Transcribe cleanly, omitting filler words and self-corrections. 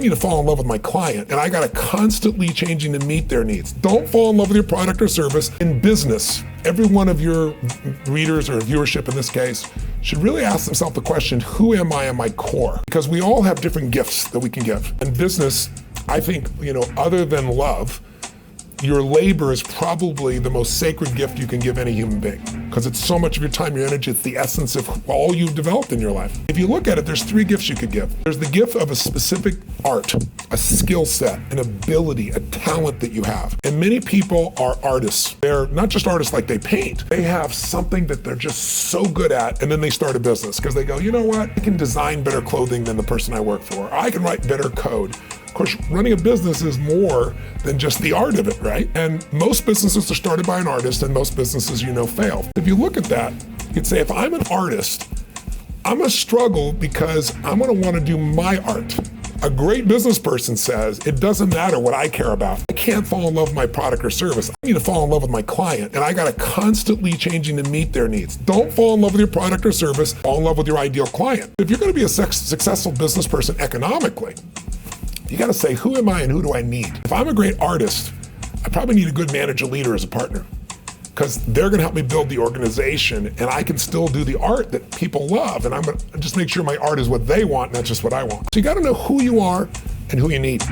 I need to fall in love with my client, and I got to constantly changing to meet their needs. Don't fall in love with your product or service. In business, every one of your readers or viewership in this case should really ask themselves the question, who am I at my core? Because we all have different gifts that we can give. In business, I think, other than love, your labor is probably the most sacred gift you can give any human being, because it's so much of your time, your energy, it's the essence of all you've developed in your life. If you look at it, there's 3 gifts you could give. There's the gift of a specific art, a skill set, an ability, a talent that you have. And many people are artists. They're not just artists like they paint. They have something that they're just so good at, and then they start a business because they go, you know what? I can design better clothing than the person I work for. I can write better code. Of course, running a business is more than just the art of it, right? And most businesses are started by an artist, and most businesses, fail. If you look at that, you'd say, if I'm an artist, I'm gonna struggle because I'm gonna wanna do my art. A great business person says, it doesn't matter what I care about. I can't fall in love with my product or service. I need to fall in love with my client, and I gotta constantly changing to meet their needs. Don't fall in love with your product or service, fall in love with your ideal client. If you're gonna be a successful business person economically, you gotta say, who am I and who do I need? If I'm a great artist, I probably need a good manager leader as a partner, because they're gonna help me build the organization, and I can still do the art that people love, and I'm gonna just make sure my art is what they want, not just what I want. So you gotta know who you are and who you need.